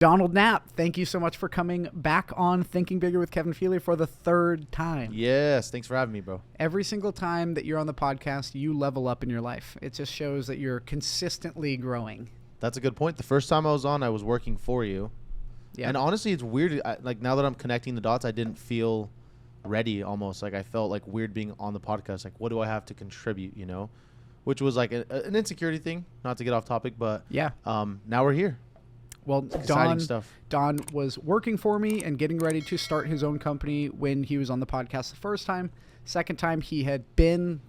Donald Knapp, thank you so much for coming back on Thinking Bigger with Kevin Feely for the third time. Yes, thanks for having me, bro. Every single time that you're on the podcast, you level up in your life. It just shows that you're consistently growing. That's a good point. The first time I was on, I was working for you. Yeah. And honestly, it's weird. Like now that I'm connecting the dots, I didn't feel ready almost. Like I felt like weird being on the podcast. Like, what do I have to contribute, you know? Which was like an insecurity thing, not to get off topic, but yeah. Now we're here. Well, Don was working for me and getting ready to start his own company when he was on the podcast the first time. Second time, he had been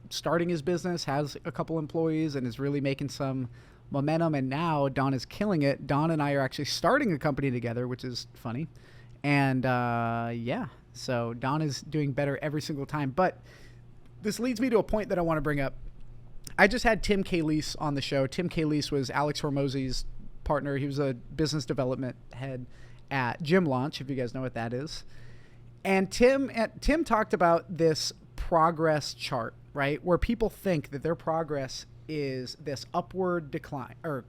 starting his business, has a couple employees, and is really making some momentum. And now Don is killing it. Don and I are actually starting a company together, which is funny. And yeah, so Don is doing better every single time. But this leads me to a point that I want to bring up. I just had Tim Calise on the show. Tim Calise was Alex Hormozi's partner. He was a business development head at Gym Launch, if you guys know what that is. And Tim talked about this progress chart, right? Where people think that their progress is this upward decline or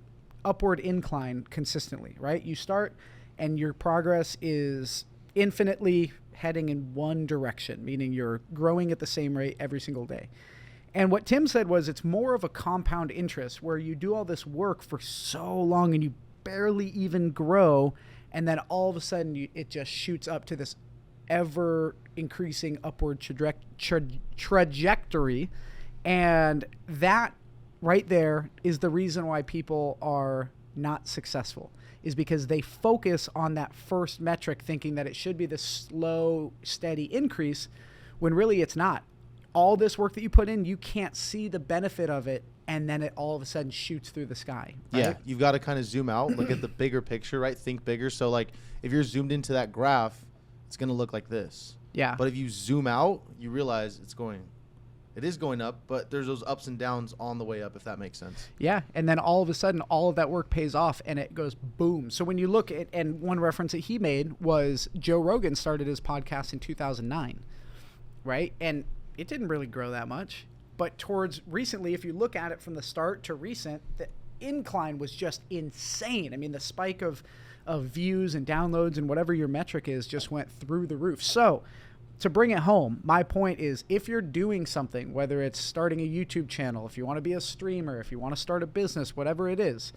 upward incline consistently, right? You start and your progress is infinitely heading in one direction, meaning you're growing at the same rate every single day. And what Tim said was it's more of a compound interest where you do all this work for so long and you barely even grow. And then all of a sudden it just shoots up to this ever increasing upward trajectory. And that right there is the reason why people are not successful, is because they focus on that first metric thinking that it should be this slow, steady increase when really it's not. All this work that you put in, you can't see the benefit of it, and then it all of a sudden shoots through the sky. Right? Yeah, you've got to kind of zoom out, look at the bigger picture, right? Think bigger. So, like, if you're zoomed into that graph, it's going to look like this. Yeah. But if you zoom out, you realize it is going up, but there's those ups and downs on the way up, if that makes sense. Yeah, and then all of a sudden, all of that work pays off, and it goes boom. So when you look at, and one reference that he made was Joe Rogan started his podcast in 2009, right? And it didn't really grow that much, but towards recently, if you look at it from the start to recent, the incline was just insane. I mean, the spike of views and downloads and whatever your metric is just went through the roof. So to bring it home, my point is if you're doing something, whether it's starting a YouTube channel, if you want to be a streamer, if you want to start a business, whatever it is,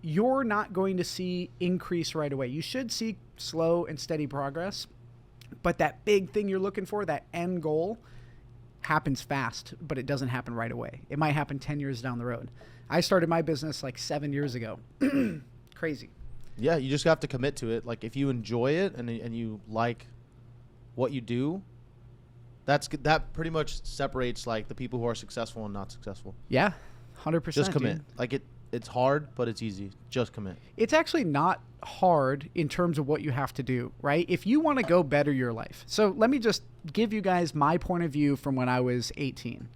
you're not going to see increase right away. You should see slow and steady progress, but that big thing you're looking for, that end goal, happens fast, but it doesn't happen right away. It might happen 10 years down the road. I started my business like 7 years ago. Crazy. Yeah, you just have to commit to it. Like if you enjoy it and you like what you do, that pretty much separates like the people who are successful and not successful. Yeah, 100%. Just commit. Dude. Like it's hard, but it's easy. Just commit. It's actually not hard in terms of what you have to do, right? If you want to go better your life. So let me just give you guys my point of view from when I was 18.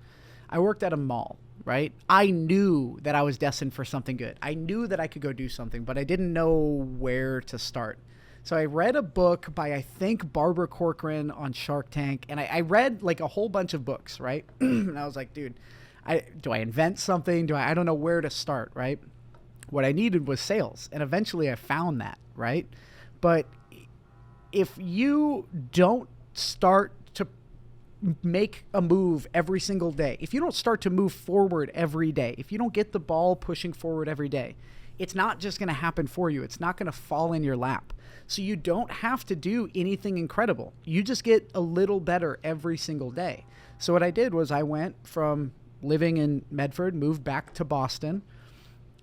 I worked at a mall, right? I knew that I was destined for something good. I knew that I could go do something, but I didn't know where to start. So I read a book by, I think, Barbara Corcoran on Shark Tank. And I read like a whole bunch of books, right? And I was like, dude, do I invent something? I don't know where to start, right? What I needed was sales. And eventually I found that, right? But if you don't start to make a move every single day, if you don't start to move forward every day, if you don't get the ball pushing forward every day, it's not just going to happen for you. It's not going to fall in your lap. So you don't have to do anything incredible. You just get a little better every single day. So what I did was I went from living in Medford, moved back to Boston,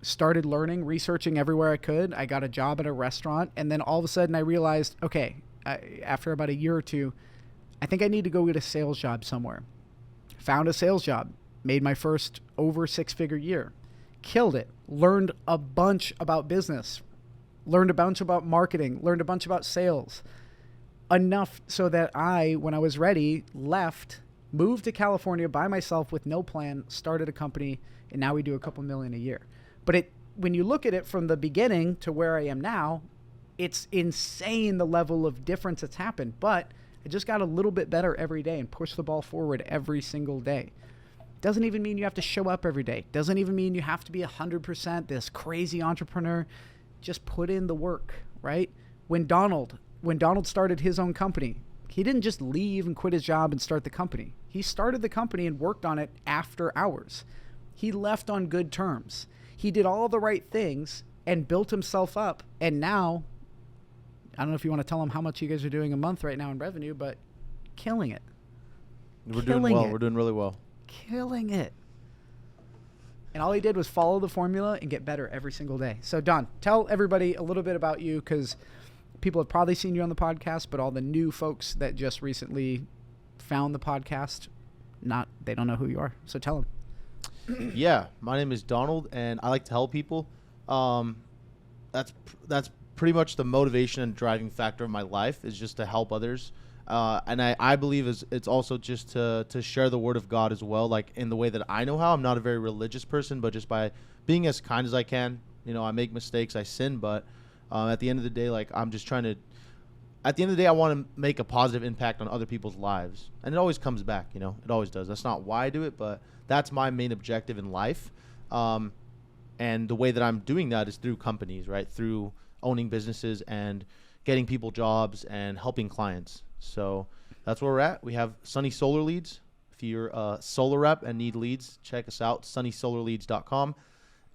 started learning, researching everywhere I could. I got a job at a restaurant. And then all of a sudden I realized, okay, after about a year or two, I think I need to go get a sales job somewhere. Found a sales job, made my first over 6-figure year, killed it, learned a bunch about business, learned a bunch about marketing, learned a bunch about sales, enough so that I, when I was ready, left, moved to California by myself with no plan, started a company, and now we do a couple million a year. But when you look at it from the beginning to where I am now, it's insane the level of difference that's happened. But I just got a little bit better every day and push the ball forward every single day. Doesn't even mean you have to show up every day. Doesn't even mean you have to be 100% this crazy entrepreneur. just put in the work, right? When Donald started his own company, he didn't just leave and quit his job and start the company. He started the company and worked on it after hours. He left on good terms. He did all the right things and built himself up. And now, I don't know if you want to tell him how much you guys are doing a month right now in revenue, but killing it. We're doing well. We're doing really well. Killing it. And all he did was follow the formula and get better every single day. So, Don, tell everybody a little bit about you, because people have probably seen you on the podcast, but all the new folks that just recently found the podcast, they don't know who you are. So tell them. Yeah, my name is Donald, and I like to help people. That's pretty much the motivation and driving factor of my life, is just to help others. And I believe it's also just to share the word of God as well, like in the way that I know how. I'm not a very religious person, but just by being as kind as I can. I make mistakes, I sin, but at the end of the day, like I'm just trying to. At the end of the day, I want to make a positive impact on other people's lives, and it always comes back. It always does. That's not why I do it, but that's my main objective in life. And the way that I'm doing that is through companies, right? Through owning businesses and getting people jobs and helping clients. So that's where we're at. We have Sunny Solar Leads. If you're a solar rep and need leads, check us out, sunnysolarleads.com.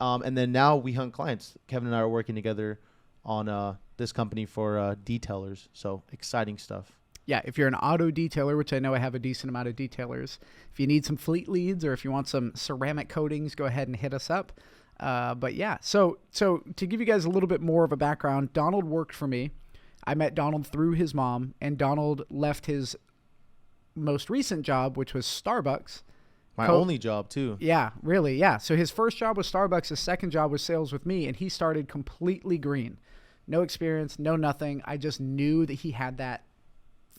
And then now we hunt clients. Kevin and I are working together on this company for detailers. So exciting stuff. Yeah, if you're an auto detailer, which I know I have a decent amount of detailers, if you need some fleet leads or if you want some ceramic coatings, go ahead and hit us up. But yeah, so to give you guys a little bit more of a background, Donald worked for me. I met Donald through his mom, and Donald left his most recent job, which was Starbucks. My only job too. Yeah, really. Yeah. So his first job was Starbucks. His second job was sales with me, and he started completely green. No experience, no nothing. I just knew that he had that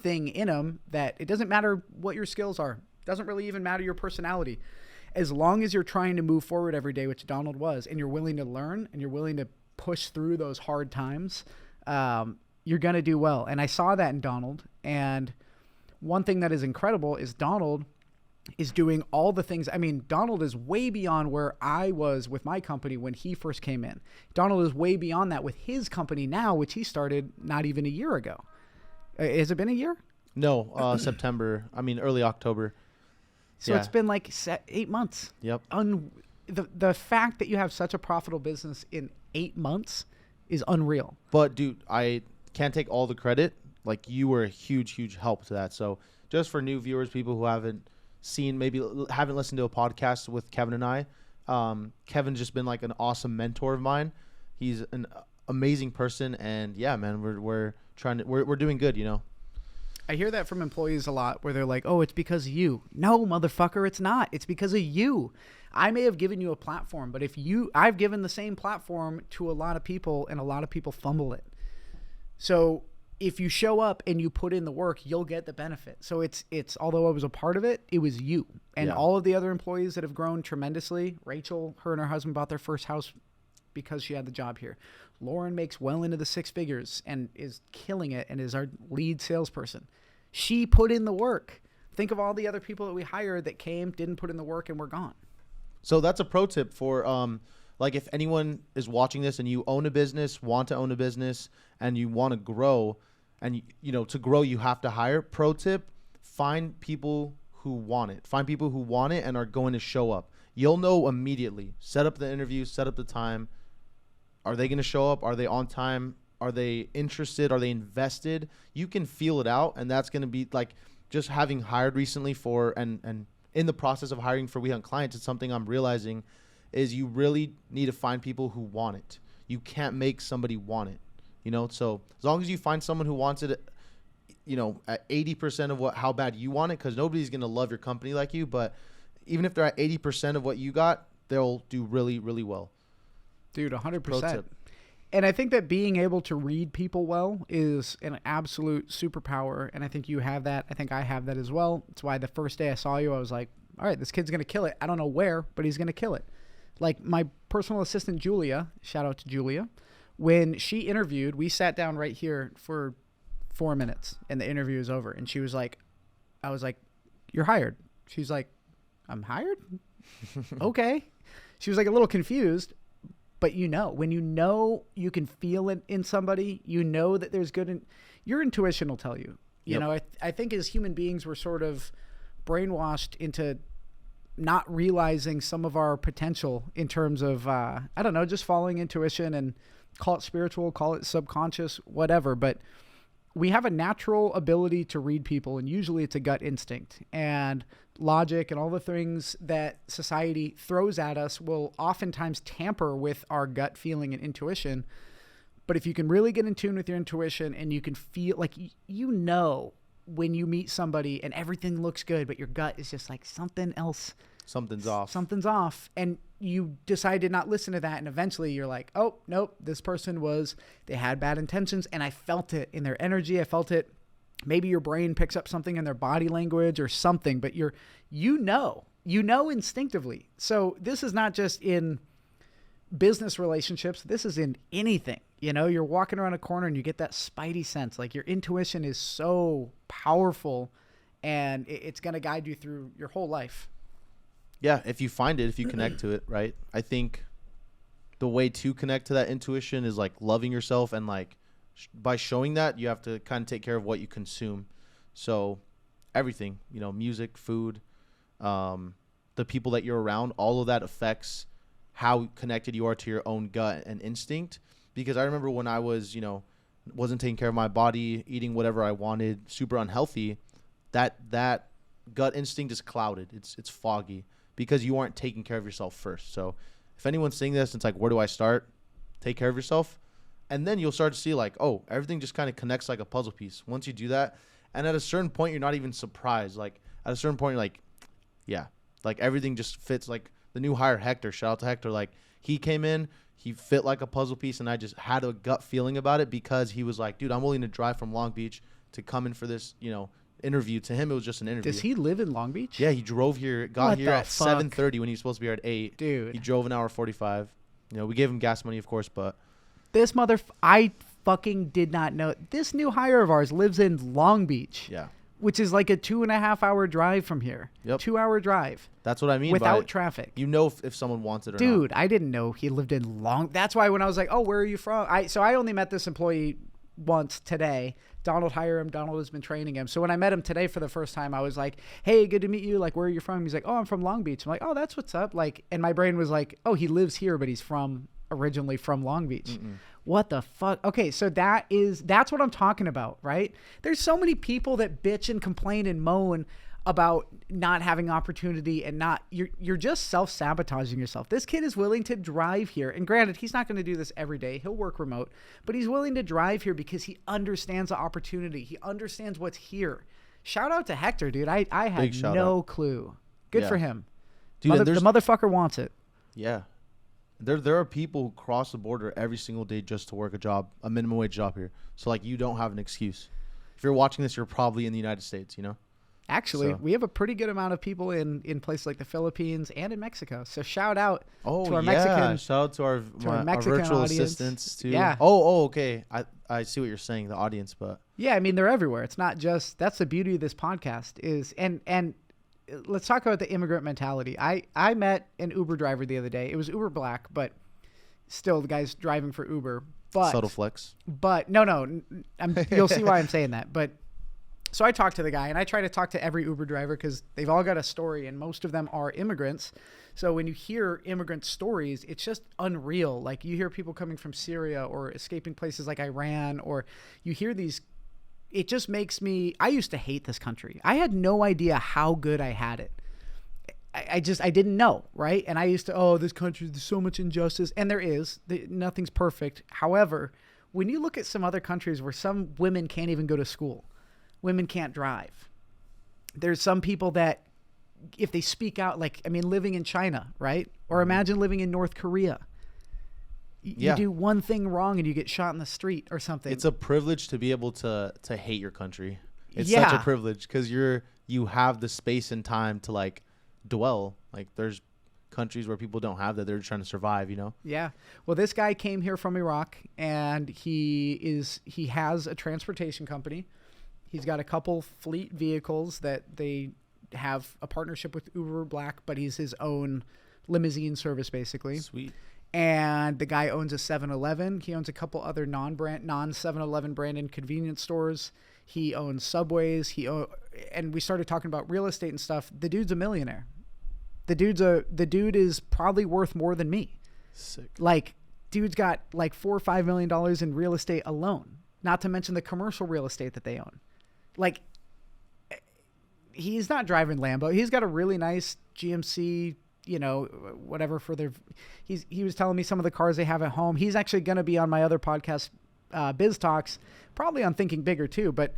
thing in him, that it doesn't matter what your skills are. It doesn't really even matter your personality. As long as you're trying to move forward every day, which Donald was, and you're willing to learn and you're willing to push through those hard times, you're going to do well. And I saw that in Donald. And one thing that is incredible is Donald is doing all the things. I mean, Donald is way beyond where I was with my company when he first came in. Donald is way beyond that with his company now, which he started not even a year ago. Has it been a year? No, September. Early October. So It's been like 8 months. Yep. The fact that you have such a profitable business in 8 months is unreal. But dude, I can't take all the credit. Like, you were a huge, huge help to that. So just for new viewers, people who haven't listened to a podcast with Kevin and I, Kevin's just been like an awesome mentor of mine. He's an amazing person, and yeah, man, we're doing good, I hear that from employees a lot, where they're like, oh, it's because of you. No, motherfucker, it's not. It's because of you. I may have given you a platform, but I've given the same platform to a lot of people, and a lot of people fumble it. So if you show up and you put in the work, you'll get the benefit. So it's although I was a part of it, it was you. And all of the other employees that have grown tremendously. Rachel, her and her husband bought their first house because she had the job here. Lauren makes well into the 6 figures and is killing it and is our lead salesperson. She put in the work. Think of all the other people that we hired that came, didn't put in the work, and were gone. So that's a pro tip for like, if anyone is watching this and you own a business, want to own a business, and you want to grow, and to grow you have to hire. Pro tip: find people who want it. Find people who want it and are going to show up. You'll know immediately. Set up the interview, set up the time. Are they going to show up? Are they on time? Are they interested? Are they invested? You can feel it out, and that's going to be like, just having hired recently for and in the process of hiring for We Hunt clients. It's something I'm realizing is you really need to find people who want it. You can't make somebody want it, So as long as you find someone who wants it, at 80% of how bad you want it, because nobody's going to love your company like you, but even if they're at 80% of what you got, they'll do really, really well. Dude, 100%. And I think that being able to read people well is an absolute superpower. And I think you have that. I think I have that as well. It's why the first day I saw you, I was like, all right, this kid's going to kill it. I don't know where, but he's going to kill it. Like, my personal assistant, Julia, shout out to Julia, when she interviewed, we sat down right here for 4 minutes and the interview was over. And she was like, I was like, you're hired. She's like, I'm hired? Okay. She was like a little confused. But when you can feel it in somebody, that there's good your intuition will tell you. I think as human beings, we're sort of brainwashed into not realizing some of our potential in terms of, I don't know, just following intuition, and call it spiritual, call it subconscious, whatever. But we have a natural ability to read people, and usually it's a gut instinct, and logic and all the things that society throws at us will oftentimes tamper with our gut feeling and intuition. But if you can really get in tune with your intuition, and you can feel like, when you meet somebody and everything looks good, but your gut is just like something's off, and you decide to not listen to that, and eventually you're like, oh nope, this person they had bad intentions, and I felt it in their energy, I felt it. Maybe your brain picks up something in their body language or something, but you know instinctively. So this is not just in business relationships, this is in anything. You're walking around a corner and you get that spidey sense, like your intuition is so powerful, and it's going to guide you through your whole life. Yeah, if you find it, if you connect to it, right? I think the way to connect to that intuition is like loving yourself, and like by showing that, you have to kind of take care of what you consume. So everything, music, food, the people that you're around, all of that affects how connected you are to your own gut and instinct. Because I remember when I was, wasn't taking care of my body, eating whatever I wanted, super unhealthy, that gut instinct is clouded. It's foggy because you aren't taking care of yourself first. So if anyone's saying this, it's like, where do I start? Take care of yourself. And then you'll start to see like, oh, everything just kind of connects like a puzzle piece. Once you do that, and at a certain point, you're not even surprised. Like at a certain point, you're like, yeah, like everything just fits. Like the new hire, Hector, shout out to Hector. Like he came in, he fit like a puzzle piece, and I just had a gut feeling about it because he was like, dude, I'm willing to drive from Long Beach to come in for this, interview. To him, it was just an interview. Does he live in Long Beach? Yeah, he drove here, got here at 7:30 when he was supposed to be here at 8. Dude. He drove an hour 45. We gave him gas money, of course, but this I fucking did not know. This new hire of ours lives in Long Beach. Yeah. Which is like a 2.5 hour drive from here. Yep. 2 hour drive. That's what I mean. Without traffic. If someone wants it or not. Dude, I didn't know he lived in That's why when I was like, oh, where are you from? I only met this employee once today. Donald hired him. Donald has been training him. So when I met him today for the first time, I was like, hey, good to meet you. Like, where are you from? He's like, oh, I'm from Long Beach. I'm like, oh, that's what's up. Like, and my brain was like, oh, he lives here, but he's originally from Long Beach. Mm-mm. What the fuck? Okay, so that's what I'm talking about, right? There's so many people that bitch and complain and moan about not having opportunity, and you're just self-sabotaging yourself. This kid is willing to drive here, and granted, he's not going to do this every day. He'll work remote, but he's willing to drive here because he understands the opportunity. He understands what's here. Shout out to Hector, dude. I had no clue. Good for him. Dude, the motherfucker wants it. Yeah. There are people who cross the border every single day just to work a minimum wage job here. So like, you don't have an excuse. If you're watching this, you're probably in the United States, Actually, we have a pretty good amount of people in places like the Philippines and in Mexico. So shout out to our Mexican. Shout out to our virtual audience. Assistants too. Yeah. Oh, okay. I see what you're saying, the audience, but yeah, I mean, they're everywhere. It's not just, that's the beauty of this podcast is, and let's talk about the immigrant mentality. I met an Uber driver the other day. It was Uber Black, but still the guy's driving for Uber. But subtle flex. But no, you'll see why I'm saying that. But so I talked to the guy, and I try to talk to every Uber driver because they've all got a story, and most of them are immigrants. So when you hear immigrant stories, it's just unreal. Like you hear people coming from Syria or escaping places like Iran, or you hear these. It just makes me. I used to hate this country. I had no idea how good I had it. I didn't know, right? And I used to, this country, there's so much injustice, and there is. Nothing's perfect. However, when you look at some other countries where some women can't even go to school, women can't drive. There's some people that, if they speak out, living in China, right? Or imagine living in North Korea. You do one thing wrong and you get shot in the street or something. It's a privilege to be able to hate your country. It's such a privilege because you have the space and time to dwell. There's countries where people don't have that. They're trying to survive, Yeah. Well, this guy came here from Iraq, and he has a transportation company. He's got a couple fleet vehicles that they have a partnership with Uber Black, but he's his own limousine service basically. Sweet. And the guy owns a 7-Eleven. He owns a couple other non-7-Eleven branded convenience stores. He owns Subways. And we started talking about real estate and stuff. The dude's a millionaire. The dude is probably worth more than me. Sick. Like, dude's got like $4 or $5 million in real estate alone. Not to mention the commercial real estate that they own. Like, he's not driving Lambo. He's got a really nice GMC, whatever for their. He was telling me some of the cars they have at home. He's actually going to be on my other podcast, Biz Talks, probably on Thinking Bigger too. But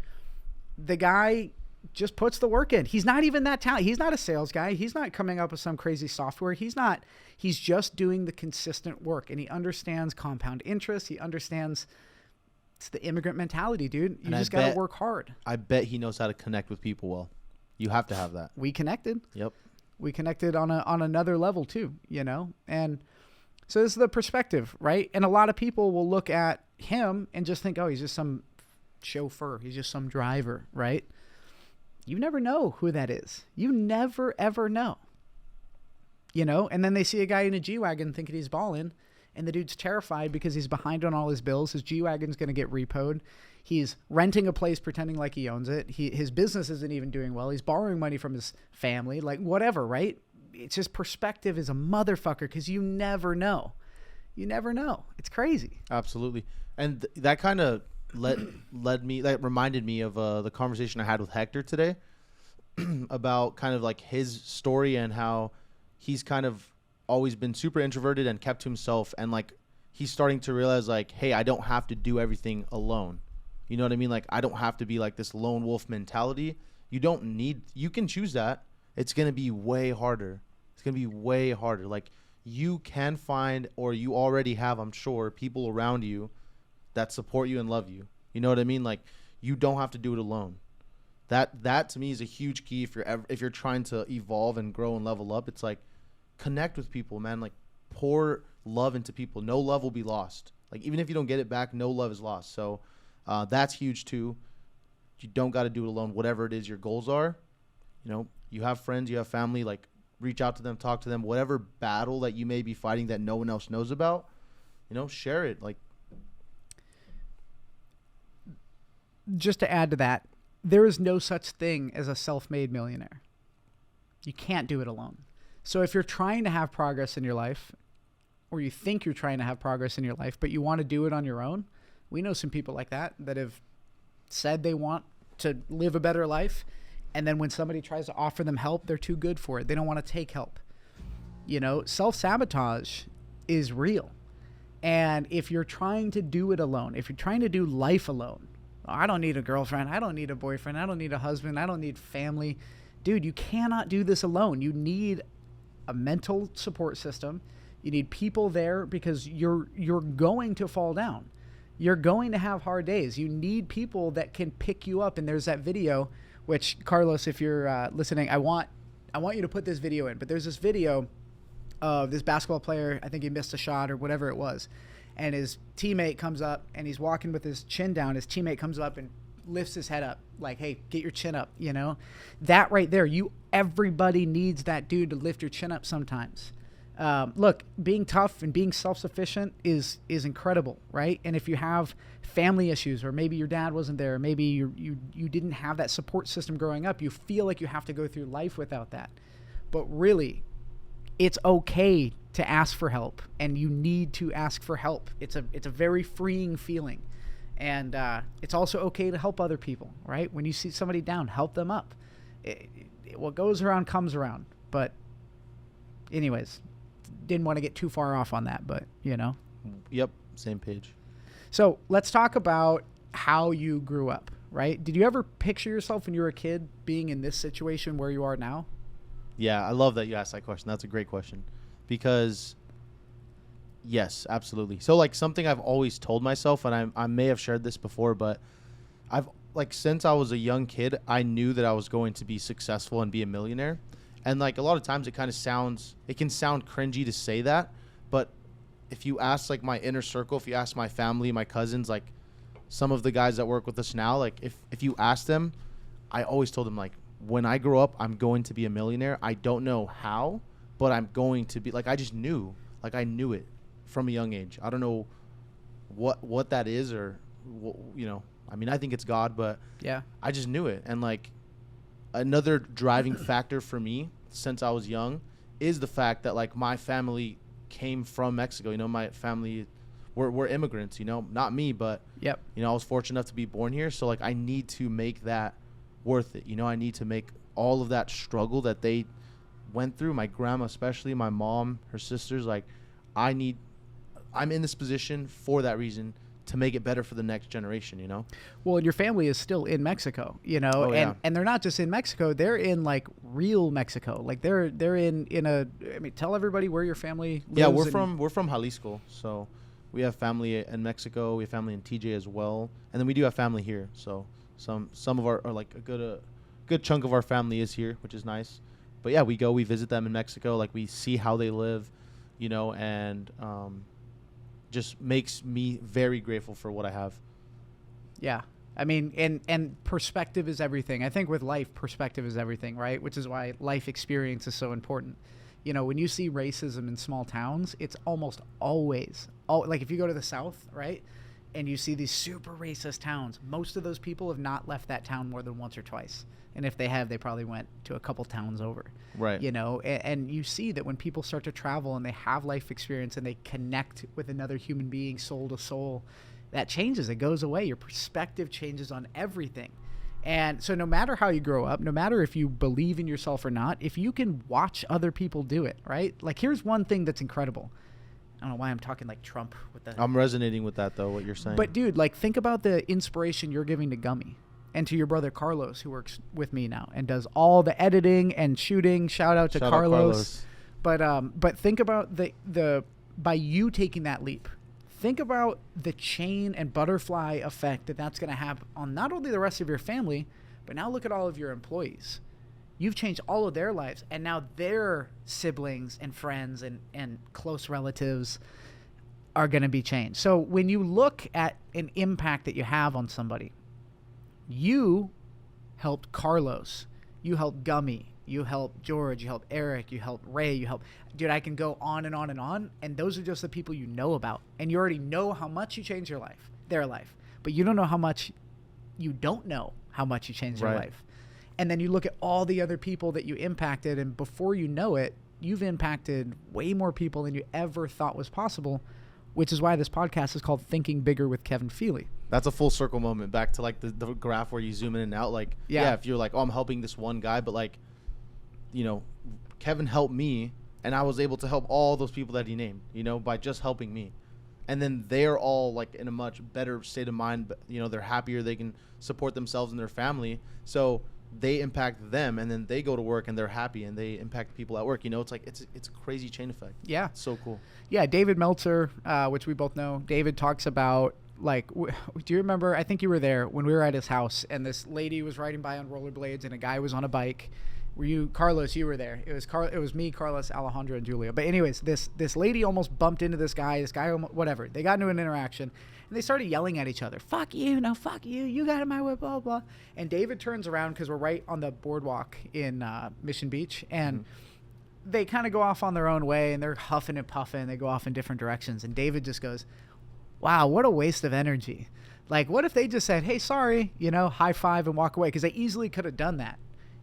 the guy just puts the work in. He's not even that talented. He's not a sales guy. He's not coming up with some crazy software. He's just doing the consistent work, and he understands compound interest. He understands it's the immigrant mentality, dude. You just got to work hard. I bet he knows how to connect with people well. You have to have that. We connected. Yep. We connected on another level too, and so this is the perspective, right? And a lot of people will look at him and just think, oh, he's just some chauffeur. He's just some driver, right? You never know who that is. You never, ever know, and then they see a guy in a G-Wagon thinking he's balling, and the dude's terrified because he's behind on all his bills. His G-Wagon's going to get repoed. He's renting a place pretending like he owns it. His business isn't even doing well. He's borrowing money from his family, like whatever, right? It's just perspective is a motherfucker because you never know. You never know. It's crazy. Absolutely. And that kind of reminded me of the conversation I had with Hector today about kind of like his story and how he's kind of always been super introverted and kept to himself. And like, he's starting to realize like, hey, I don't have to do everything alone. You know what I mean? Like, I don't have to be like this lone wolf mentality. You can choose that. It's going to be way harder. It's going to be way harder. Like, you can find, or you already have, I'm sure, people around you that support you and love you. You know what I mean? Like, you don't have to do it alone. That to me is a huge key if you're trying to evolve and grow and level up. It's like, connect with people, man. Like, pour love into people. No love will be lost. Like, even if you don't get it back, no love is lost. So that's huge too. You don't got to do it alone. Whatever it is your goals are, you have friends, you have family, like, reach out to them, talk to them. Whatever battle that you may be fighting that no one else knows about, share it. Like, just to add to that, there is no such thing as a self-made millionaire. You can't do it alone. So if you're trying to have progress in your life, or you think you're trying to have progress in your life, but you want to do it on your own, we know some people like that have said they want to live a better life, and then when somebody tries to offer them help, they're too good for it. They don't want to take help. Self-sabotage is real. And if you're trying to do it alone, if you're trying to do life alone, I don't need a girlfriend, I don't need a boyfriend, I don't need a husband, I don't need family. Dude, you cannot do this alone. You need a mental support system. You need people there because you're going to fall down. You're going to have hard days. You need people that can pick you up. And there's that video, which, Carlos, if you're listening, I want you to put this video in. But there's this video of this basketball player. I think he missed a shot or whatever it was. And his teammate comes up and he's walking with his chin down. His teammate comes up and lifts his head up like, hey, get your chin up, That right there, everybody needs that dude to lift your chin up sometimes. Look, being tough and being self-sufficient is incredible, right? And if you have family issues, or maybe your dad wasn't there, or maybe you didn't have that support system growing up, you feel like you have to go through life without that. But really, it's okay to ask for help, and you need to ask for help. It's a very freeing feeling. And it's also okay to help other people, right? When you see somebody down, help them up. What goes around comes around. But anyways, didn't want to get too far off on that, but Yep, same page. So let's talk about how you grew up, right? Did you ever picture yourself when you were a kid being in this situation where you are now? Yeah, I love that you asked that question. That's a great question. Because yes, absolutely. So like something I've always told myself, and I may have shared this before, but since I was a young kid, I knew that I was going to be successful and be a millionaire. And like a lot of times it can sound cringy to say that, but if you ask like my inner circle, if you ask my family, my cousins, like some of the guys that work with us now, like if you ask them, I always told them like, when I grow up, I'm going to be a millionaire. I don't know how, but I'm going to be, like, I just knew, like I knew it from a young age. I don't know what that is, or you know, I mean, I think it's God, but yeah, I just knew it. And like another driving factor for me since I was young is the fact that like my family came from Mexico. You know, my family, we're immigrants, you know, not me, but yep, you know, I was fortunate enough to be born here. So like I need to make that worth it. You know, I need to make all of that struggle that they went through, my grandma especially, my mom, her sisters, like I'm in this position for that reason, to make it better for the next generation, you know? Well, and your family is still in Mexico, you know, Oh, yeah. and they're not just in Mexico, they're in like real Mexico. Like they're in a, I mean, tell everybody where your family lives. Yeah, we're from Jalisco. So we have family in Mexico, we have family in TJ as well. And then we do have family here. So some of our, or like a good chunk of our family is here, which is nice. But yeah, we visit them in Mexico, like we see how they live, you know, and just makes me very grateful for what I have. Yeah. I mean, and perspective is everything. I think with life, perspective is everything, right? Which is why life experience is so important. You know, when you see racism in small towns, it's almost always, like if you go to the South, right, and you see these super racist towns, most of those people have not left that town more than once or twice. And if they have, they probably went to a couple towns over. Right. You know, and you see that when people start to travel and they have life experience and they connect with another human being soul to soul, that changes. It goes away. Your perspective changes on everything. And so no matter how you grow up, no matter if you believe in yourself or not, if you can watch other people do it, right? Like here's one thing that's incredible. I don't know why I'm talking like Trump with that. I'm resonating with that though, what you're saying. But dude, like think about the inspiration you're giving to Gummy. And to your brother Carlos, who works with me now and does all the editing and shooting. Shout out to Carlos. But think about the by you taking that leap. Think about the chain and butterfly effect that's going to have on not only the rest of your family, but now look at all of your employees. You've changed all of their lives, and now their siblings and friends and close relatives are going to be changed. So when you look at an impact that you have on somebody, you helped Carlos, you helped Gummy, you helped George, you helped Eric, you helped Ray, you helped... Dude, I can go on and on and on, and those are just the people you know about. And you already know how much you changed their life. But you don't know how much you don't know how much you changed their life. And then you look at all the other people that you impacted, and before you know it, you've impacted way more people than you ever thought was possible, which is why this podcast is called Thinking Bigger with Kevin Feely. That's a full circle moment back to like the graph where you zoom in and out. Like, yeah, if you're like, oh, I'm helping this one guy, but like, you know, Kevin helped me and I was able to help all those people that he named, you know, by just helping me. And then they're all like in a much better state of mind, but you know, they're happier, they can support themselves and their family. So they impact them, and then they go to work and they're happy and they impact people at work. You know, it's like, it's a crazy chain effect. Yeah. It's so cool. Yeah. David Meltzer, which we both know, David talks about, like, do you remember, I think you were there when we were at his house and this lady was riding by on rollerblades and a guy was on a bike. Were you, Carlos, you were there. It was me, Carlos, Alejandro, and Julia. But anyways, this lady almost bumped into this guy, almost, whatever. They got into an interaction and they started yelling at each other. Fuck you, no, fuck you. You got in my way, blah, blah. And David turns around because we're right on the boardwalk in Mission Beach. And they kind of go off on their own way and they're huffing and puffing. They go off in different directions. And David just goes, wow, what a waste of energy. Like, what if they just said, hey, sorry, you know, high five and walk away? Because they easily could have done that.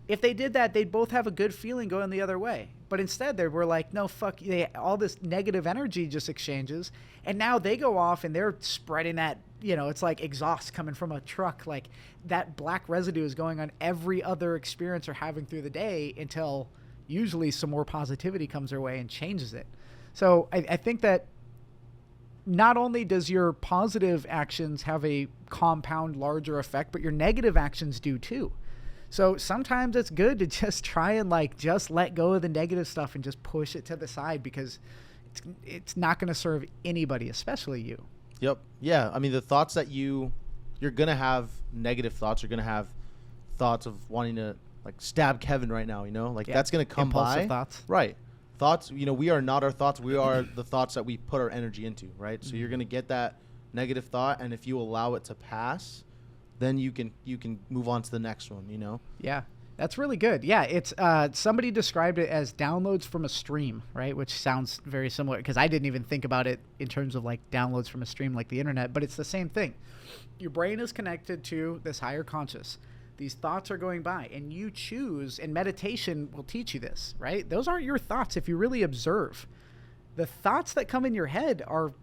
If they did that, they'd both have a good feeling going the other way. But instead, they were like, no, fuck you. All this negative energy just exchanges. And now they go off and they're spreading that, you know, it's like exhaust coming from a truck. Like that black residue is going on every other experience they're having through the day until usually some more positivity comes their way and changes it. So I think that not only does your positive actions have a compound larger effect, but your negative actions do too. So sometimes it's good to just try and like just let go of the negative stuff and just push it to the side, because it's not going to serve anybody, especially you. Yep. Yeah. I mean, the thoughts that you're going to have negative thoughts. You're going to have thoughts of wanting to like stab Kevin right now, you know, like that's going to come impulsive by. Thoughts. Right. Thoughts, you know, we are not our thoughts. We are the thoughts that we put our energy into. Right. So you're going to get that negative thought. And if you allow it to pass, then you can move on to the next one, you know? Yeah. That's really good. Yeah, it's somebody described it as downloads from a stream, right? Which sounds very similar because I didn't even think about it in terms of like downloads from a stream like the internet, but it's the same thing. Your brain is connected to this higher conscious. These thoughts are going by and you choose, and meditation will teach you this, right? Those aren't your thoughts if you really observe. The thoughts that come in your head are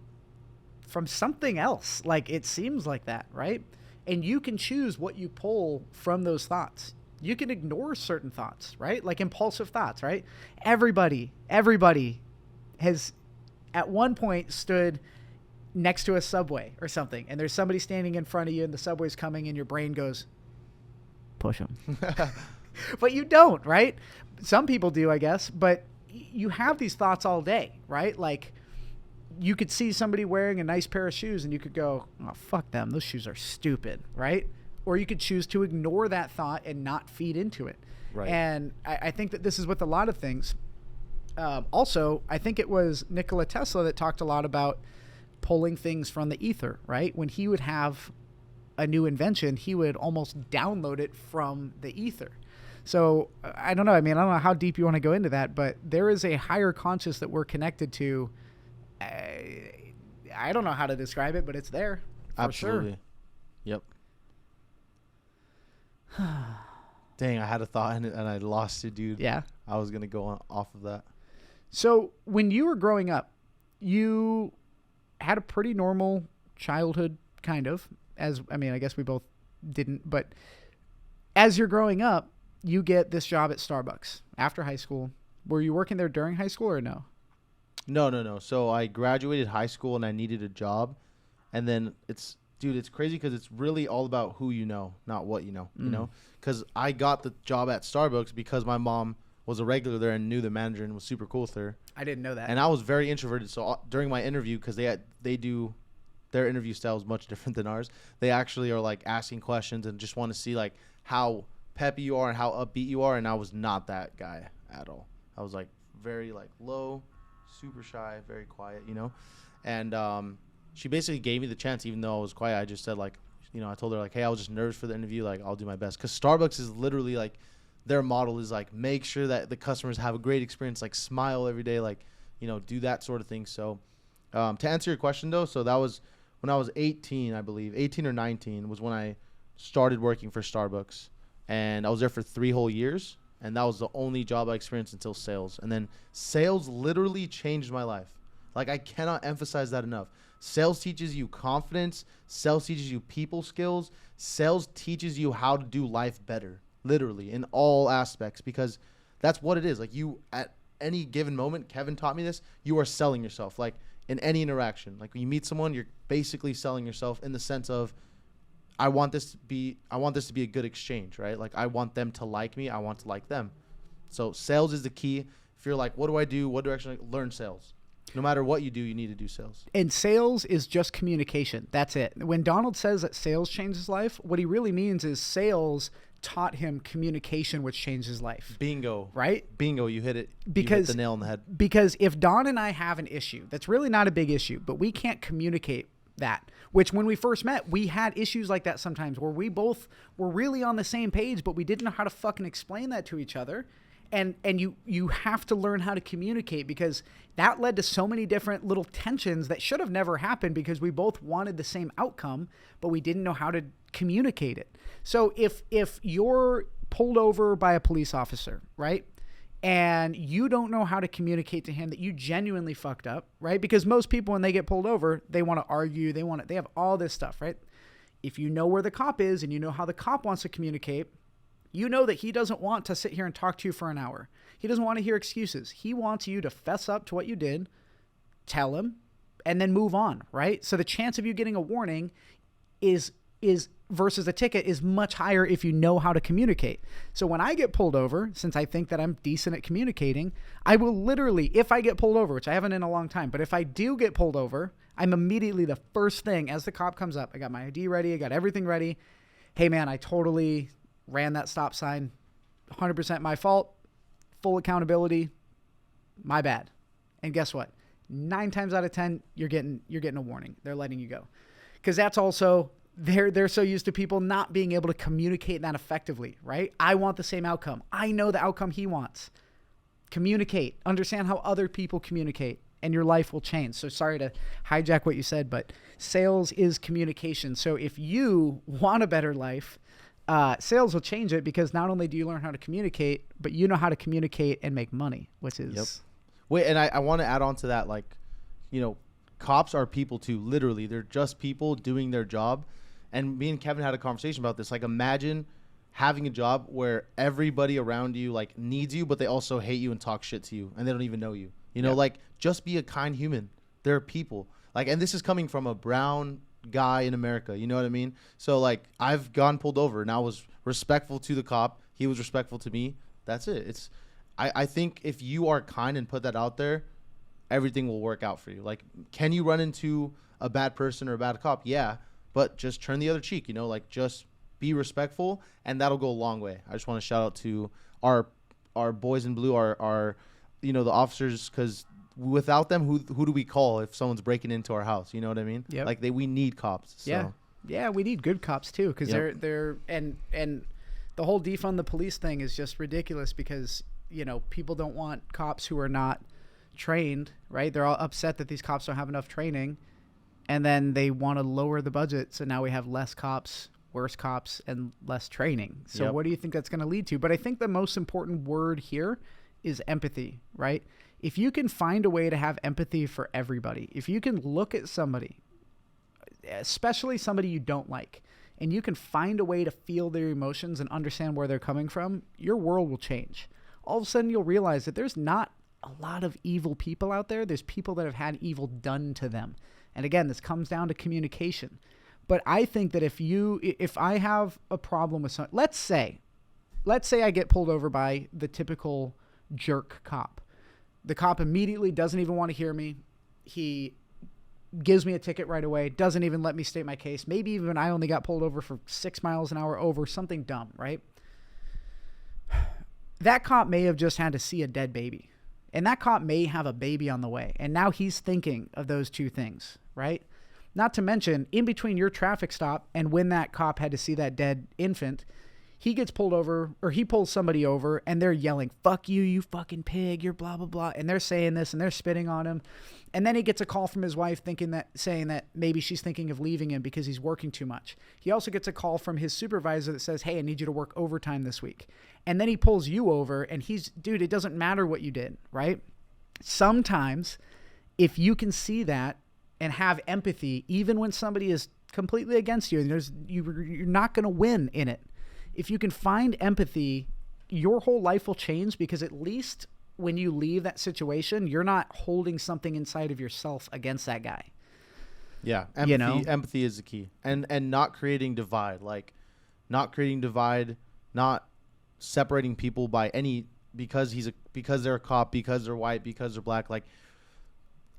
from something else. Like it seems like that, right? And you can choose what you pull from those thoughts. You can ignore certain thoughts, right? Like impulsive thoughts, right? Everybody has at one point stood next to a subway or something, and there's somebody standing in front of you and the subway's coming and your brain goes, push them. But you don't, right? Some people do, I guess, but you have these thoughts all day, right? Like you could see somebody wearing a nice pair of shoes and you could go, oh, fuck them. Those shoes are stupid, right? Or you could choose to ignore that thought and not feed into it. Right. And I think that this is with a lot of things. Also, I think it was Nikola Tesla that talked a lot about pulling things from the ether, right? When he would have a new invention, he would almost download it from the ether. So I don't know. I mean, I don't know how deep you want to go into that, but there is a higher conscious that we're connected to. I don't know how to describe it, but it's there. Absolutely. Sure. Yep. Dang, I had a thought and I lost it, dude. Yeah. I was going to go off of that. So when you were growing up, you had a pretty normal childhood, kind of. I guess we both didn't, but as you're growing up, you get this job at Starbucks after high school. Were you working there during high school or no? No. So I graduated high school and I needed a job. And then it's crazy because it's really all about who you know, not what you know, you know? Because I got the job at Starbucks because my mom was a regular there and knew the manager and was super cool with her. I didn't know that. And I was very introverted. So during my interview, because they do, their interview style is much different than ours. They actually are like asking questions and just want to see like how peppy you are and how upbeat you are. And I was not that guy at all. I was like very like low, super shy, very quiet, you know? And she basically gave me the chance, even though I was quiet. I just said like, you know, I told her like, hey, I was just nervous for the interview. Like, I'll do my best. Because Starbucks is literally like, their model is like, make sure that the customers have a great experience, like smile every day, like, you know, do that sort of thing. So to answer your question though, so that was when I was 18, I believe, 18 or 19 was when I started working for Starbucks. And I was there for 3 whole years. And that was the only job I experienced until sales. And then sales literally changed my life. Like, I cannot emphasize that enough. Sales teaches you confidence. Sales teaches you people skills. Sales teaches you how to do life better, literally, in all aspects, because that's what it is. Like, you, at any given moment, Kevin taught me this, you are selling yourself. Like, in any interaction. Like, when you meet someone, you're basically selling yourself in the sense of, I want this to be a good exchange, right? Like, I want them to like me. I want to like them. So sales is the key. If you're like, what do I do? What direction? Like, learn sales. No matter what you do, you need to do sales. And sales is just communication. That's it. When Donald says that sales changed his life, what he really means is sales taught him communication, which changed his life. Bingo. Right? Bingo. You hit it. Because you hit the nail on the head. Because if Don and I have an issue, that's really not a big issue, but we can't communicate that, which when we first met, we had issues like that sometimes where we both were really on the same page, but we didn't know how to fucking explain that to each other. And you have to learn how to communicate, because that led to so many different little tensions that should have never happened because we both wanted the same outcome, but we didn't know how to communicate it. So if you're pulled over by a police officer, right? And you don't know how to communicate to him that you genuinely fucked up, right? Because most people, when they get pulled over, they want to argue. They have all this stuff, right? If you know where the cop is and you know how the cop wants to communicate, you know that he doesn't want to sit here and talk to you for an hour. He doesn't want to hear excuses. He wants you to fess up to what you did, tell him, and then move on, right? So the chance of you getting a warning is versus a ticket is much higher if you know how to communicate. So when I get pulled over, since I think that I'm decent at communicating, I will literally, if I get pulled over, which I haven't in a long time, but if I do get pulled over, I'm immediately, the first thing as the cop comes up, I got my ID ready, I got everything ready. Hey man, I totally ran that stop sign, 100% my fault, full accountability, my bad. And guess what? 9 times out of 10, you're getting a warning. They're letting you go. Because that's also they're so used to people not being able to communicate that effectively, right? I want the same outcome. I know the outcome he wants. Communicate. Understand how other people communicate, and your life will change. So sorry to hijack what you said, but sales is communication. So if you want a better life, sales will change it, because not only do you learn how to communicate, but you know how to communicate and make money, which is... Yep. Wait, and I want to add on to that, like, you know, cops are people too. Literally, they're just people doing their job. And me and Kevin had a conversation about this. Like, imagine having a job where everybody around you, like, needs you, but they also hate you and talk shit to you, and they don't even know you. You know, like, just be a kind human. They're people. Like, and this is coming from a brown guy in America. You know what I mean? So, like, I've gone pulled over, and I was respectful to the cop. He was respectful to me. That's it. I think if you are kind and put that out there, everything will work out for you. Like, can you run into a bad person or a bad cop? Yeah, but just turn the other cheek, you know, like, just be respectful, and that'll go a long way. I just want to shout out to our boys in blue, our you know, the officers, because without them, who do we call if someone's breaking into our house? You know what I mean? Yep. Like, we need cops. So. Yeah, we need good cops too, because they're and the whole defund the police thing is just ridiculous, because, you know, people don't want cops who are not trained, right? They're all upset that these cops don't have enough training, and then they want to lower the budget, so now we have less cops, worse cops, and less training. So what do you think that's going to lead to? But I think the most important word here is empathy, right? If you can find a way to have empathy for everybody, if you can look at somebody, especially somebody you don't like, and you can find a way to feel their emotions and understand where they're coming from, your world will change. All of a sudden, you'll realize that there's not a lot of evil people out there. There's people that have had evil done to them. And again, this comes down to communication. But I think that if I have a problem with someone, let's say I get pulled over by the typical jerk cop. The cop immediately doesn't even want to hear me. He gives me a ticket right away, doesn't even let me state my case. Maybe even I only got pulled over for 6 miles an hour over something dumb, right? That cop may have just had to see a dead baby, and that cop may have a baby on the way. And now he's thinking of those two things, right? Not to mention, in between your traffic stop and when that cop had to see that dead infant, he gets pulled over, or he pulls somebody over, and they're yelling, "Fuck you, you fucking pig, you're blah, blah, blah." And they're saying this, and they're spitting on him. And then he gets a call from his wife saying that maybe she's thinking of leaving him because he's working too much. He also gets a call from his supervisor that says, "Hey, I need you to work overtime this week." And then he pulls you over, and dude, it doesn't matter what you did, right? Sometimes, if you can see that and have empathy, even when somebody is completely against you, and you're not going to win in it. If you can find empathy, your whole life will change, because at least when you leave that situation, you're not holding something inside of yourself against that guy. Yeah. Empathy is the key. And not creating divide, not separating people by because they're a cop, because they're white, because they're black. Like,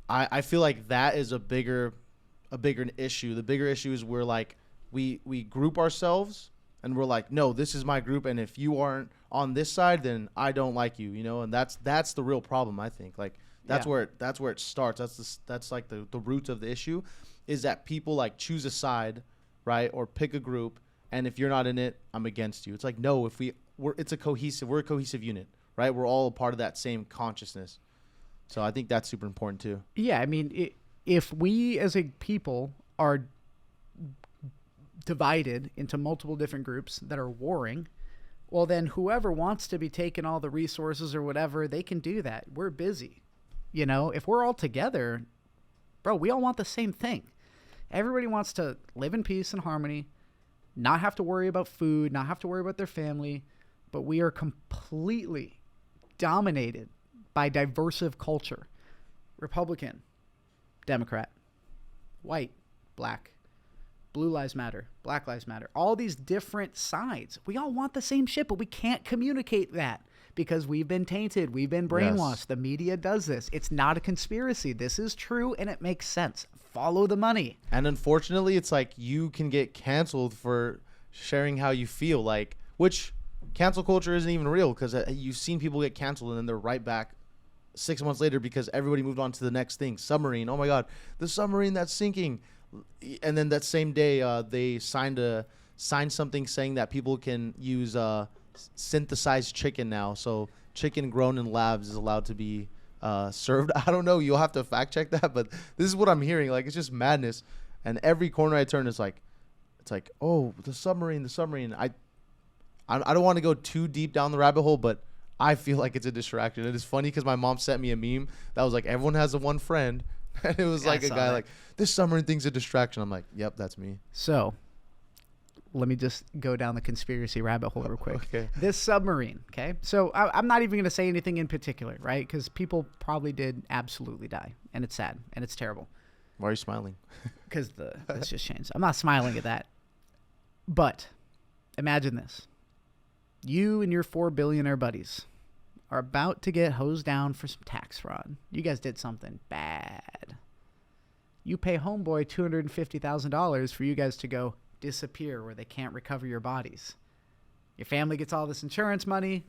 I feel like that is a bigger issue. The bigger issue is we group ourselves, and we're like, no, this is my group, and if you aren't on this side, then I don't like you, you know. And that's the real problem, I think. Like, that's where it starts. That's like the root of the issue, is that people like choose a side, right, or pick a group, and if you're not in it, I'm against you. It's like, no, we're a cohesive unit, right? We're all a part of that same consciousness. So I think that's super important too. Yeah, I mean, if we as a people are divided into multiple different groups that are warring, well, then whoever wants to be taking all the resources or whatever, they can do that. We're busy. You know, if we're all together, bro, we all want the same thing. Everybody wants to live in peace and harmony, not have to worry about food, not have to worry about their family, but we are completely dominated by diversive culture. Republican, Democrat, white, black, blue lives matter, black lives matter, all these different sides. We all want the same shit, but we can't communicate that because we've been tainted. We've been brainwashed. Yes. The media does this. It's not a conspiracy. This is true, and it makes sense. Follow the money. And unfortunately, it's like you can get canceled for sharing how you feel, like, which cancel culture isn't even real, because you've seen people get canceled and then they're right back 6 months later because everybody moved on to the next thing. Submarine. Oh my God, the submarine that's sinking. And then that same day, they signed something saying that people can use synthesized chicken now. So chicken grown in labs is allowed to be served. I don't know. You'll have to fact check that, but this is what I'm hearing. Like, it's just madness. And every corner I turn, it's like, oh, the submarine. I don't want to go too deep down the rabbit hole, but I feel like it's a distraction. It is funny because my mom sent me a meme that was like, everyone has a one friend. And it was like a guy like, this submarine thing's a distraction. I'm like, yep, that's me. So let me just go down the conspiracy rabbit hole real quick. Okay. This submarine, okay? So I'm not even going to say anything in particular, right? Because people probably did absolutely die. And it's sad. And it's terrible. Why are you smiling? Because it's just changed. I'm not smiling at that. But imagine this. You and your 4 billionaire buddies are about to get hosed down for some tax fraud. You guys did something bad. You pay homeboy $250,000 for you guys to go disappear where they can't recover your bodies. Your family gets all this insurance money.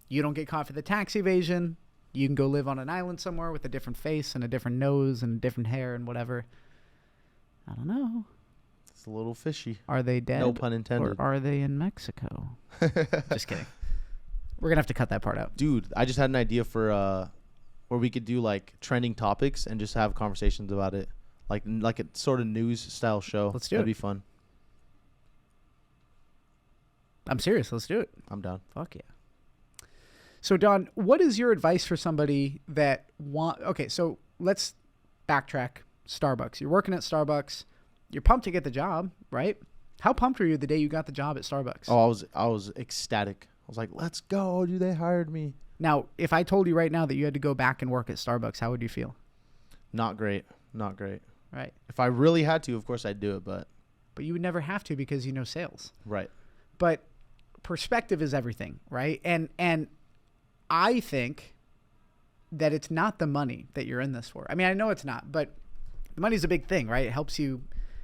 You don't get caught for the tax evasion. You can go live on an island somewhere with a different face and a different nose and different hair and whatever. I don't know. It's a little fishy. Are they dead? No pun intended. Or are they in Mexico? Just kidding. We're going to have to cut that part out. Dude, I just had an idea for where we could do like trending topics and just have conversations about it. Like a sort of news style show. Let's do it. That'd be fun. I'm serious. Let's do it. I'm down. Fuck yeah. So, Don, what is your advice for somebody that okay, so let's backtrack. Starbucks. You're working at Starbucks. You're pumped to get the job, right? How pumped were you the day you got the job at Starbucks? Oh, I was ecstatic. I was like, let's go, dude. They hired me. Now, if I told you right now that you had to go back and work at Starbucks, how would you feel? Not great. Not great. Right. If I really had to, of course I'd do it, but you would never have to because you know sales. Right. But perspective is everything, right? And I think that it's not the money that you're in this for. I mean, I know it's not, but the money's a big thing, right? It helps you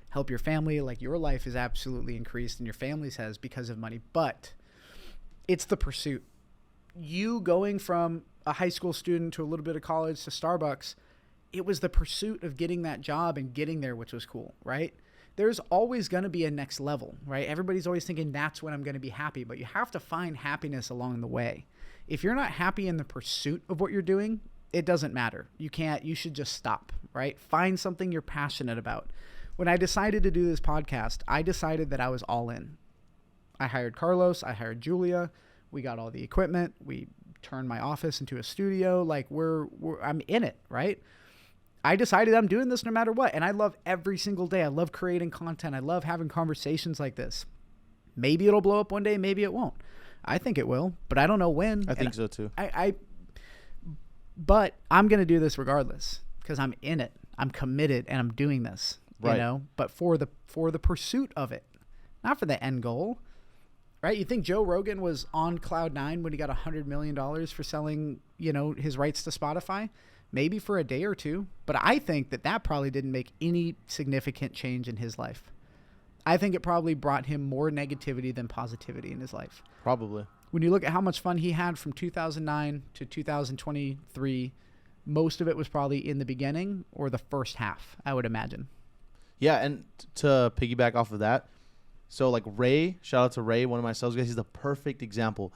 help your family. Like, your life is absolutely increased and your family's has because of money, but it's the pursuit. You going from a high school student to a little bit of college to Starbucks, it was the pursuit of getting that job and getting there, which was cool, right? There's always going to be a next level, right? Everybody's always thinking that's when I'm going to be happy, but you have to find happiness along the way. If you're not happy in the pursuit of what you're doing, it doesn't matter. You should just stop, right? Find something you're passionate about. When I decided to do this podcast, I decided that I was all in. I hired Carlos. I hired Julia. We got all the equipment. We turned my office into a studio. Like, I'm in it, right? I decided I'm doing this no matter what. And I love every single day. I love creating content. I love having conversations like this. Maybe it'll blow up one day. Maybe it won't. I think it will, but I don't know when. I think so too. But I'm going to do this regardless because I'm in it. I'm committed and I'm doing this, right. You know, but for the pursuit of it, not for the end goal, right? You think Joe Rogan was on cloud nine when he got $100 million for selling, his rights to Spotify? Maybe for a day or two, but I think that probably didn't make any significant change in his life. I think it probably brought him more negativity than positivity in his life. Probably. When you look at how much fun he had from 2009 to 2023, most of it was probably in the beginning or the first half, I would imagine. Yeah, and to piggyback off of that, so like Ray, shout out to Ray, one of my sales guys, he's the perfect example.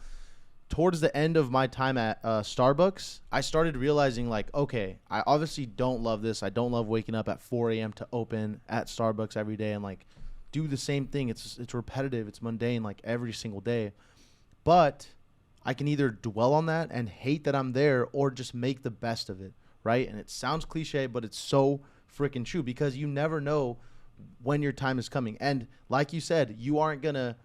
Towards the end of my time at Starbucks, I started realizing, like, okay, I obviously don't love this. I don't love waking up at 4 a.m. to open at Starbucks every day and, like, do the same thing. It's repetitive. It's mundane, like, every single day. But I can either dwell on that and hate that I'm there or just make the best of it, right? And it sounds cliche, but it's so freaking true because you never know when your time is coming. And like you said, you aren't going to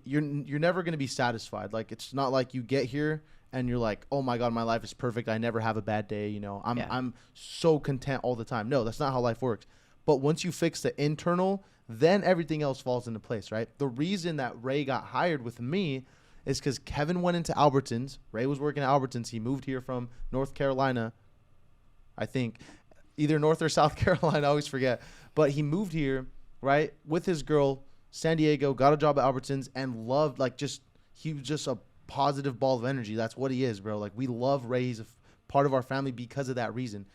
you're never going to be satisfied. Like, it's not like you get here and you're like, oh my God, my life is perfect. I never have a bad day. I'm so content all the time. No, that's not how life works. But once you fix the internal, then everything else falls into place, right? The reason that Ray got hired with me is because Kevin went into Albertsons. Ray was working at Albertsons. He moved here from North Carolina, I think, either North or South Carolina. I always forget. But he moved here, right, with his girl, San Diego, got a job at Albertsons, and loved, like, he was just a positive ball of energy. That's what he is, bro. Like, we love Ray. He's a part of our family because of that reason.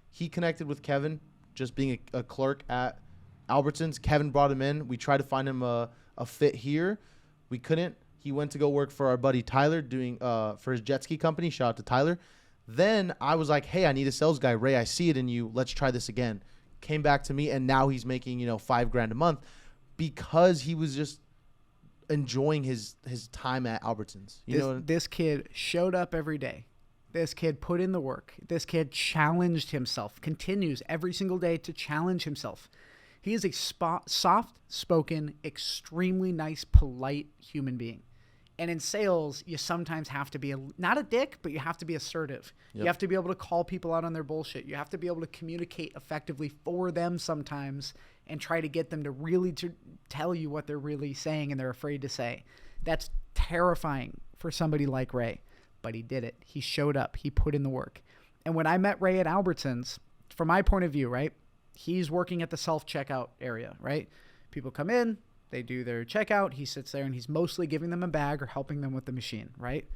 He connected with Kevin, just being a clerk at Albertsons. Kevin brought him in. We tried to find him a fit here. We couldn't. He went to go work for our buddy Tyler doing for his jet ski company. Shout out to Tyler. Then I was like, hey, I need a sales guy. Ray, I see it in you. Let's try this again. Came back to me, and now he's making, $5,000 a month because he was just enjoying his time at Albertsons. This kid showed up every day. This kid put in the work. This kid challenged himself, continues every single day to challenge himself. He is a soft-spoken, extremely nice, polite human being. And in sales, you sometimes have to be not a dick, but you have to be assertive. Yep. You have to be able to call people out on their bullshit. You have to be able to communicate effectively for them sometimes and try to get them to really tell you what they're really saying and they're afraid to say. That's terrifying for somebody like Ray. But he did it. He showed up. He put in the work. And when I met Ray at Albertsons, from my point of view, right, he's working at the self-checkout area, right? People come in. They do their checkout. He sits there and he's mostly giving them a bag or helping them with the machine, right?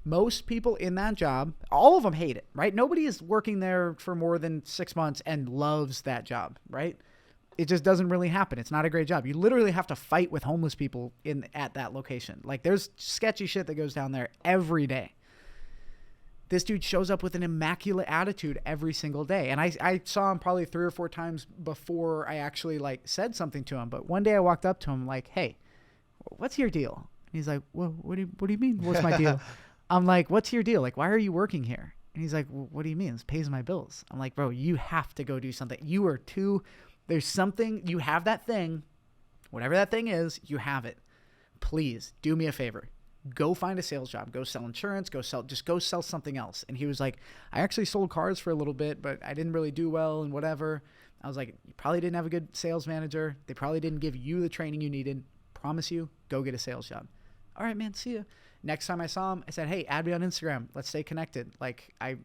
Most people in that job, all of them hate it, right? Nobody is working there for more than 6 months and loves that job, right? It just doesn't really happen. It's not a great job. You literally have to fight with homeless people at that location. Like there's sketchy shit that goes down there every day. This dude shows up with an immaculate attitude every single day. And I saw him probably 3 or 4 times before I actually said something to him. But one day I walked up to him like, hey, what's your deal? And he's like, well, what do you mean? What's my deal? I'm like, what's your deal? Like, why are you working here? And he's like, well, what do you mean? It pays my bills. I'm like, bro, you have to go do something. There's something, you have that thing, whatever that thing is, you have it. Please do me a favor. Go find a sales job. Go sell insurance. Go sell something else. And he was like, I actually sold cars for a little bit, but I didn't really do well and whatever. I was like, you probably didn't have a good sales manager. They probably didn't give you the training you needed. Promise you, go get a sales job. All right, man, see ya. Next time I saw him, I said, hey, add me on Instagram. Let's stay connected. Like, I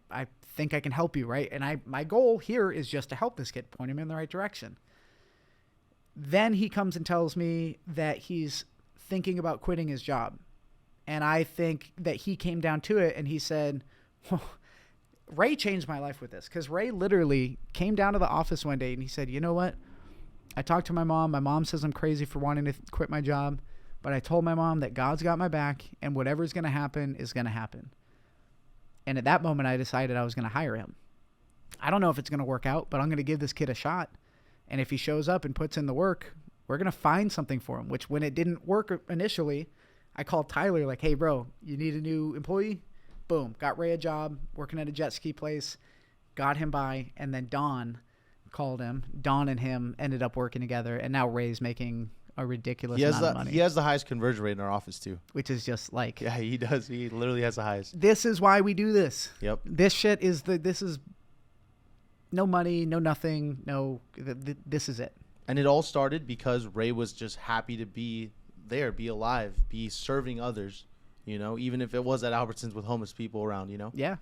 think I can help you, right? And my goal here is just to help this kid, point him in the right direction. Then he comes and tells me that he's thinking about quitting his job. And I think that he came down to it and he said, well, Ray changed my life with this. Because Ray literally came down to the office one day and he said, you know what? I talked to my mom. My mom says I'm crazy for wanting to quit my job. But I told my mom that God's got my back and whatever's going to happen is going to happen. And at that moment, I decided I was going to hire him. I don't know if it's going to work out, but I'm going to give this kid a shot. And if he shows up and puts in the work, we're going to find something for him, which when it didn't work initially, I called Tyler like, hey, bro, you need a new employee? Boom. Got Ray a job working at a jet ski place, got him by, and then Don called him. Don and him ended up working together, and now Ray's making a ridiculous amount of money. He has the highest conversion rate in our office, too. Which is just like... Yeah, he does. He literally has the highest. This is why we do this. Yep. This shit is this is no money, no nothing, this is it. And it all started because Ray was just happy to be there, be alive, be serving others, even if it was at Albertsons with homeless people around, Yeah.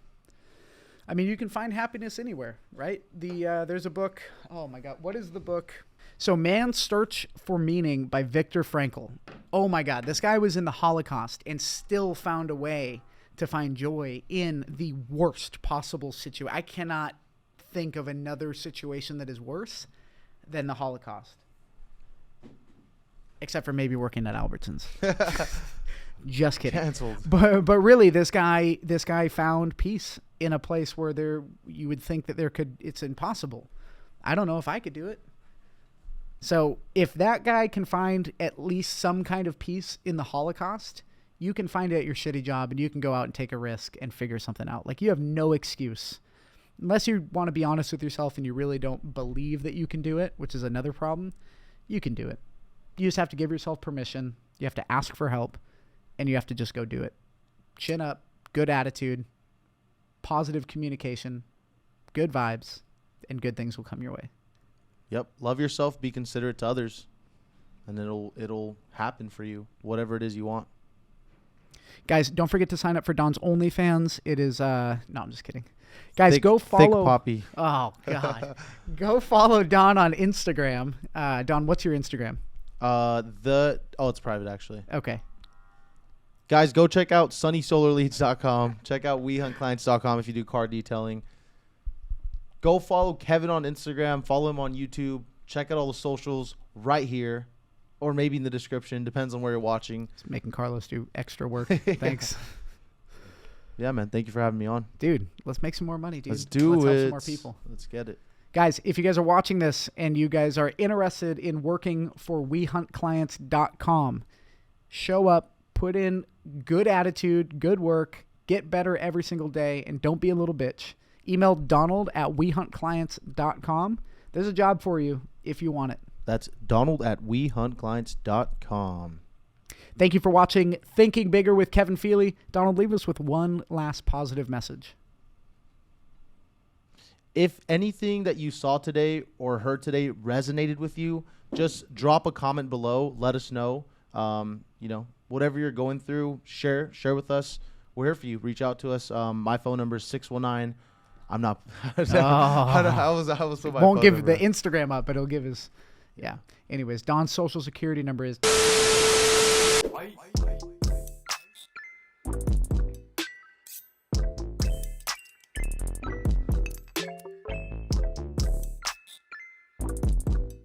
I mean, you can find happiness anywhere, right? There's a book. Oh my God. What is the book? So Man's Search for Meaning by Viktor Frankl. Oh my God. This guy was in the Holocaust and still found a way to find joy in the worst possible situation. I cannot think of another situation that is worse than the Holocaust. Except for maybe working at Albertsons. Just kidding. Canceled. But really, this guy found peace in a place where you would think that it's impossible. I don't know if I could do it. So if that guy can find at least some kind of peace in the Holocaust, you can find it at your shitty job and you can go out and take a risk and figure something out. Like, you have no excuse. Unless you want to be honest with yourself and you really don't believe that you can do it, which is another problem, you can do it. You just have to give yourself permission. You have to ask for help, and you have to just go do it. Chin up, good attitude, positive communication, good vibes, and good things will come your way. Yep. Love yourself, be considerate to others, and it'll happen for you, whatever it is you want. Guys, don't forget to sign up for Don's OnlyFans. It is no, I'm just kidding. Guys, go follow Thick Poppy. Oh God. Go follow Don on Instagram. Don, what's your Instagram? It's private actually. Okay. Guys, go check out sunnysolarleads.com. Check out wehuntclients.com if you do car detailing. Go follow Kevin on Instagram. Follow him on YouTube. Check out all the socials right here, or maybe in the description. Depends on where you're watching. It's making Carlos do extra work. Thanks. Yeah, man. Thank you for having me on. Dude, let's make some more money, dude. Let's do it. Let's help some more people. Let's get it. Guys, if you guys are watching this and you guys are interested in working for wehuntclients.com, show up, put in good attitude, good work, get better every single day, and don't be a little bitch. Email Donald@wehuntclients.com. There's a job for you if you want it. That's Donald@wehuntclients.com. Thank you for watching Thinking Bigger with Kevin Feely. Donald, leave us with one last positive message. If anything that you saw today or heard today resonated with you, just drop a comment below. Let us know. Whatever you're going through, share with us. We're here for you. Reach out to us. My phone number is 619. I'm not. I was so my won't phone give number. the Instagram up, but it'll give his. Yeah. Anyways, Don's social security number is.